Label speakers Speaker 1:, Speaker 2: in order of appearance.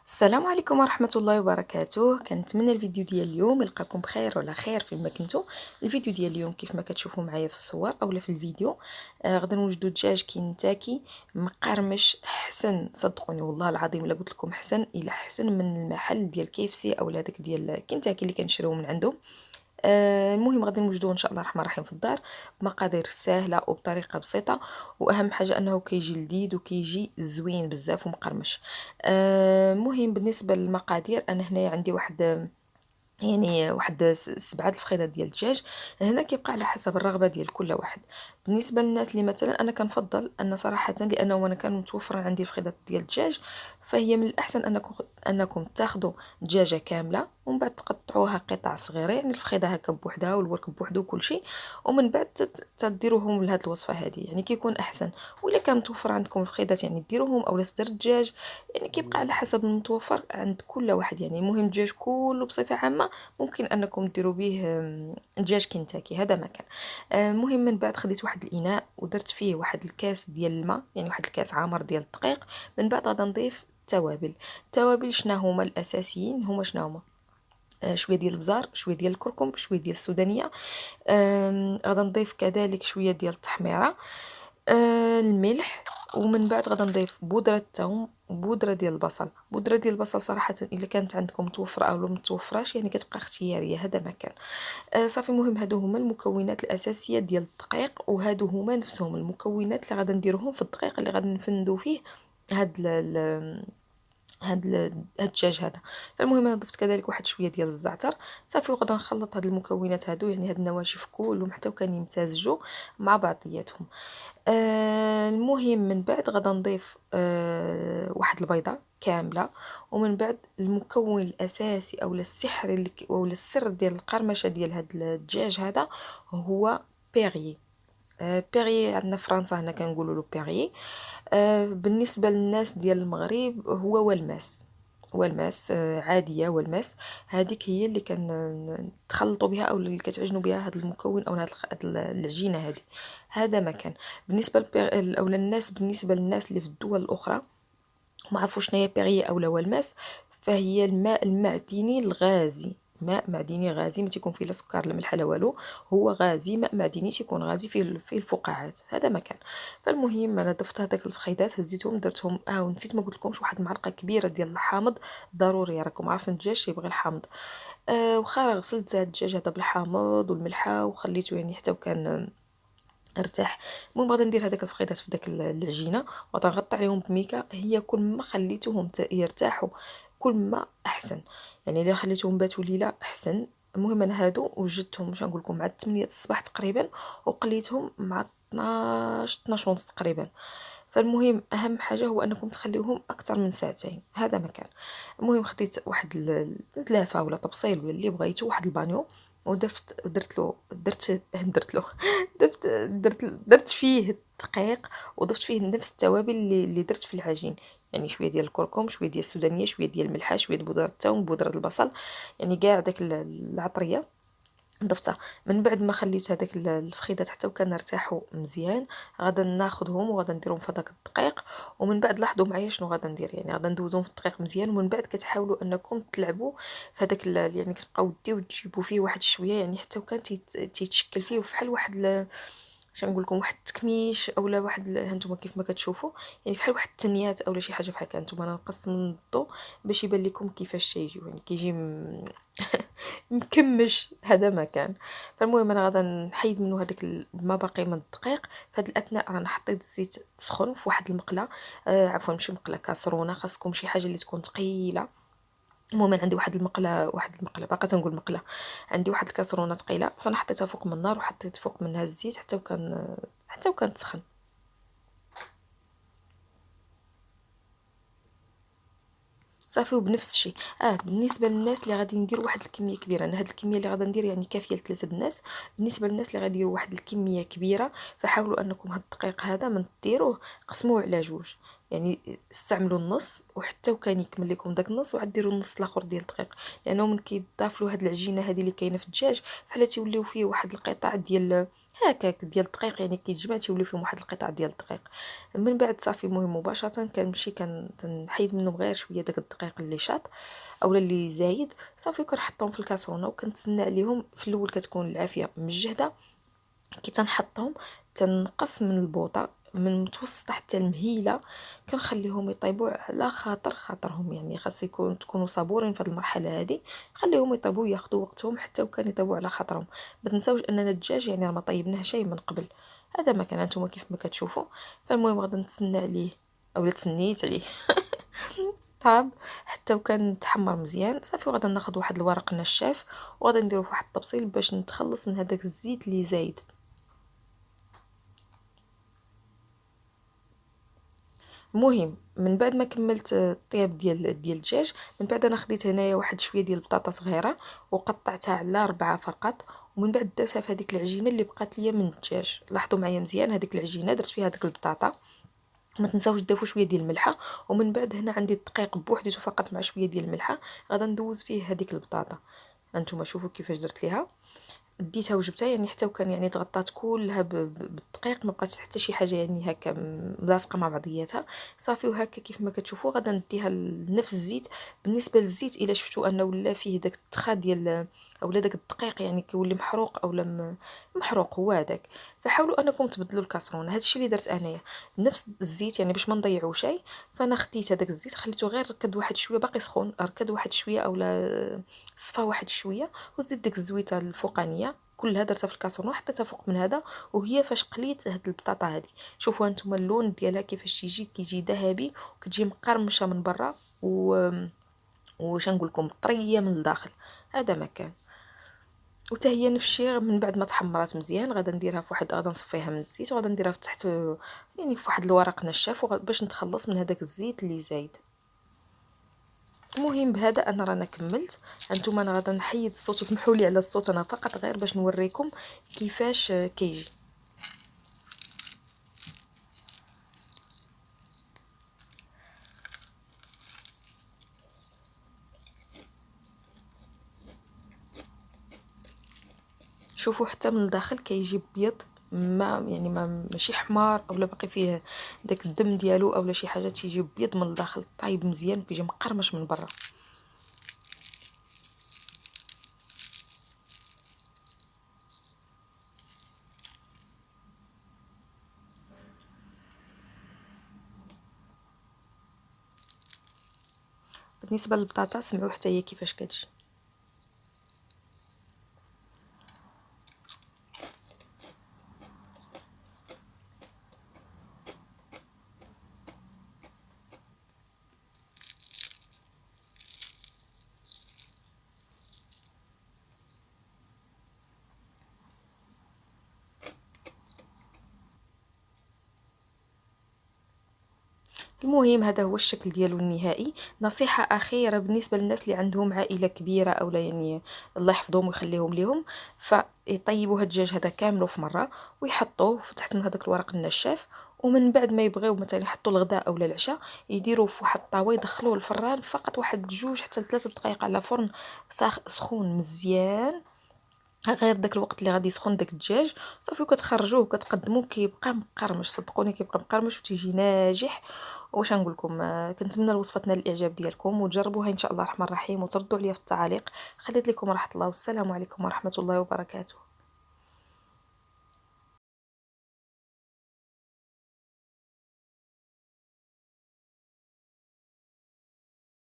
Speaker 1: السلام عليكم ورحمة الله وبركاته. كنتمنى الفيديو ديال اليوم يلقاكم بخير ولا خير فيما كنتو. الفيديو ديال اليوم كيف ما كتشوفوا معايا في الصور اولا في الفيديو غادي نوجدوا دجاج كينتاكي مقرمش احسن، صدقوني والله العظيم الا قلت لكم احسن الى احسن من المحل ديال كيفسي اولا داك ديال كينتاكي اللي كنشريو من عندهم. المهم غادي نوجدوه ان شاء الله الرحمن الرحيم في الدار بمقادير سهله وبطريقه بسيطه، واهم حاجه انه كيجي لذيذ وكيجي زوين بزاف ومقرمش. المهم بالنسبه للمقادير انا هنايا عندي واحد 7 الفخيدات ديال الدجاج. هنا كيبقى على حسب الرغبه ديال كل واحد. بالنسبه للناس اللي مثلا انا كنفضل ان صراحه لانه انا كان متوفر عندي الفخيدات ديال الدجاج، فهي من الاحسن انكم تاخذوا دجاجه كامله ومن بعد تقطعوها قطع صغيره، يعني الفخيده هكا بوحدها والورك بوحدو وكل شيء، ومن بعد تديروهم لهاد الوصفه هذه، يعني كيكون احسن. ولا كان متوفر عندكم الفخيدات يعني ديروهم اولا صدر الدجاج، يعني كيبقى على حسب المتوفر عند كل واحد. يعني المهم الدجاج كله بصفه عامه ممكن انكم ديروا به دجاج كنتاكي، هذا ما كان. المهم من بعد خديت واحد الاناء ودرت فيه واحد الكاس ديال الماء، يعني واحد الكاس عامر ديال الدقيق. من بعد غادي نضيف التوابل شنا هما الاساسيين، هما شنا هما شويه ديال البزار، شويه ديال الكركم، شويه ديال السودانيه. غادي نضيف كذلك شويه ديال التحميره، الملح. ومن بعد غادي نضيف بودره الثوم وبودره ديال البصل. بودره ديال البصل صراحه الا كانت عندكم متوفره او ما متوفراش يعني كتبقى اختياريه، هذا ما كان. صافي المهم هادو هما المكونات الاساسيه ديال الدقيق، وهادو هما نفسهم المكونات اللي غادي نديروهم في الدقيق اللي غادي نفندو فيه هاد الدجاج هذا. فالمهم انا ضفت كذلك واحد شويه ديال الزعتر. صافي وغادي نخلط هاد المكونات هادو، يعني هاد النواشف كلهم حتى وكان يمتزجوا مع بعضياتهم. المهم من بعد غادي نضيف واحد البيضه كامله. ومن بعد المكون الاساسي او السحر او السر ديال القرمشه ديال هاد الدجاج هذا هو بيغي. بيغي عندنا في فرنسا هنا كنقولوا له بيغي. بالنسبه للناس ديال المغرب هو والماس. والماس عاديه، والماس هذيك هي اللي تخلطوا بها او اللي كتعجنوا بها هذا المكون او هذه العجينه هذه، هذا ما كان. بالنسبه او للناس، بالنسبه للناس اللي في الدول الاخرى ما عرفوش شنو هي بيغي اولا والماس، فهي الماء المعدني الغازي. ماء معدني غازي ما تيكون فيه لا سكر لا ملح لا والو، هو غازي، ماء معدني تيكون غازي فيه الفقاعات، هذا مكان. فالمهم انا ضفت هذاك الفخيدات، هزيتهم درتهم ونسيت ما قلت لكمش واحد المعلقه كبيره ديال الحامض ضروري، راكم عارفين الدجاج تيبغي الحامض. وخا غسلت هذا الدجاج هذا بالحامض والملحه وخليته يعني حتى وكان ارتاح. المهم غادي ندير هذاك الفخيدات في داك العجينه وغادي نغطي عليهم بميكا. هي كل ما خليتوهم يرتاحوا كل ما احسن، يعني الا خليتوهم باتوا ليله احسن. المهم انا هادو وجدتهم باش نقول لكم مع 8 الصباح تقريبا، وقليتهم مع 12 ونص تقريبا. فالمهم اهم حاجه هو انكم تخليوهم اكثر من ساعتين، هذا مكان. المهم خديت واحد الزلافه ولا طبسيل ولا اللي بغيتو، واحد البانيو، درت له درت فيه الدقيق، وضفت فيه نفس التوابل اللي درت في العجين، يعني شويه ديال الكركم، شويه ديال السودانيه، شويه ديال الملح، شويه بودره الثوم، بودره البصل، يعني كاع داك العطريه ضفتها. من بعد ما خليت هذاك الفخيدات حتى وكان ارتاحوا مزيان، غادا ناخذهم وغادا نديرهم في هذاك الدقيق. ومن بعد لاحظوا معايا شنو غادا ندير، يعني غادا ندوزهم في الدقيق مزيان، ومن بعد كتحاولوا انكم تلعبوا في هذاك يعني كتبقاو ديو تجيبوا فيه واحد شويه، يعني حتى وكان تيتشكل فيه فحال واحد شنو نقول لكم واحد التكميش اولا واحد هانتوما كيف ما كتشوفوا، يعني فحال واحد التنيات اولا شي حاجه بحال هكا. نتوما انا نقص من الضو باش يبان لكم كيفاش تيجيو، يعني كيجي مكمش، هذا ما كان. فالمهم انا غادا نحيد منه هذاك ما باقي من الدقيق. في هذه الاثناء رانا حطيت الزيت تسخن في واحد المقله، عفوا ماشي مقله، كاسرونه، خاصكم شي حاجه اللي تكون ثقيله. المهم عندي واحد المقله باقا تنقول مقله، عندي واحد الكاسرونه ثقيله، فانا حطيتها فوق من النار وحطيت فوق منها الزيت حتى وكان تسخن. صافي وبنفس الشيء. بالنسبه للناس اللي غادي ندير واحد الكميه كبيره، انا هاد الكميه اللي غادي ندير يعني كافيه لثلاثه الناس. بالنسبه للناس اللي غادي يديروا واحد الكميه كبيره، فحاولوا انكم هاد الدقيق هذا من ديروه قسموه على جوج، يعني استعملوا النص وحتى وكان يكمل لكم داك النص وعاد ديروا النص الاخر ديال الدقيق، لانه من كيضاف له هاد العجينه هذه اللي كاينه في الدجاج بحال تيوليو فيه واحد القطع ديال هكاك ديال الدقيق، يعني كيتجمع تيولي فيهم واحد القطع ديال الدقيق. من بعد صافي المهم مباشره كنمشي كنحيد منهم غير شويه داك الدقيق اللي شاط اولا اللي زايد، صافي كنحطهم في الكاسرونه وكنتسنى عليهم. في الاول كتكون العافيه مجهده، كي تنحطهم تنقص من البوطه من متوسطه حتى المهيله، كنخليهم يطيبوا على خاطرهم، يعني خاص تكونوا صبورين في هذه المرحله هذه، خليهم يطيبوا ياخذوا وقتهم حتى وكان يطيبوا على خاطرهم. ما تنساوش اننا الدجاج يعني راه ما طيبناه شيء من قبل. هذا ما كان نتوما كيف ما كتشوفوا. فالمهم غادي نتسنى عليه اولا تسنيت عليه طاب حتى وكان تحمر مزيان. صافي وغادي ناخذ واحد الورق نشاف وغادي نديرو في واحد الطبسيل باش نتخلص من هذاك الزيت اللي زايد. المهم من بعد ما كملت الطياب ديال الدجاج، من بعد انا خديت هنايا واحد شويه ديال البطاطا صغيره وقطعتها على 4 فقط، ومن بعد درتها في هذيك العجينه اللي بقات ليا من الدجاج. لاحظوا معايا مزيان هذيك العجينه درت فيها هذيك البطاطا. ما تنساوش تضيفوا شويه ديال الملحه. ومن بعد هنا عندي الدقيق بوحديته فقط مع شويه ديال الملحه، غادا ندوز فيه هذيك البطاطا. انتم شوفوا كيفاش درت ليها، ديتها وجبتها يعني حتى وكان يعني تغطات كلها بالدقيق، ما بقاتش حتى شي حاجه يعني هكا ملاصقه مع بعضياتها. صافي وهكا كيف ما كتشوفوا غادا نديها لنفس الزيت. بالنسبه للزيت الا شفتوا انه ولا فيه داك التخا ديال اولا داك الدقيق يعني كيولي محروق اولا محروق هو هذاك، فحاولوا انكم تبدلوا الكاسرونه. هذا الشيء اللي درت انايا نفس الزيت يعني باش ما نضيعوا شيء. فانا خديت هذاك الزيت خليته غير ركد واحد شويه باقي سخون، ركد واحد شويه اولا صفى واحد شويه، وزيد ديك الزويته الفوقانيه كلها درتها في الكاسرونه وحطيتها فوق من هذا. وهي فاش قليت هاد البطاطا هذه شوفوا انتم اللون ديالها كيفاش كيجي ذهبي وكتجي مقرمشه من برا وش نقول لكم طريه من الداخل. هذا ما كان. وتا هي نفس الشيء من بعد ما تحمرات مزيان غادا نديرها في واحد، غادا نصفيها من الزيت وغادا نديرها في تحت يعني في واحد الورق نشاف باش نتخلص من هذاك الزيت اللي زايد. المهم بهذا انا رانا كملت. هانتوما انا غادا نحيد الصوت وسمحوا لي على الصوت، انا فقط غير باش نوريكم كيفاش كيجي. شوفوا حتى من الداخل كيجي بيض، ما يعني ما ماشي حمار اولا باقي فيه داك الدم ديالو اولا شي حاجه، تيجي بيض من الداخل طايب مزيان وكيجي مقرمش من برا. بالنسبه للبطاطا سمعوا حتى هي كيفاش كتجي. المهم هذا هو الشكل ديالو النهائي. نصيحة أخيرة بالنسبة للناس اللي عندهم عائلة كبيرة أولا يعني الله يحفظهم ويخليهم ليهم، فيطيبوا هاد الدجاج هذا كامله في مرة ويحطوه في تحت من هذاك الورق النشاف. ومن بعد ما يبغيو مثلا يحطوا الغداء اولا العشاء يديروه في واحد الطاوه يدخلوه الفران فقط واحد 2 حتى ل3 دقائق على فرن سخون مزيان، غير داك الوقت اللي غادي يسخن داك الدجاج. صافي وكتخرجوه وكتقدموه كيبقى مقرمش، صدقوني كيبقى مقرمش وتيجي ناجح. واش نقول لكم، كنتمنى الوصفه تنال الاعجاب ديالكم وتجربوها ان شاء الله الرحمن الرحيم وتردوا عليا في التعاليق. خليت لكم راحه الله والسلام عليكم ورحمه الله وبركاته.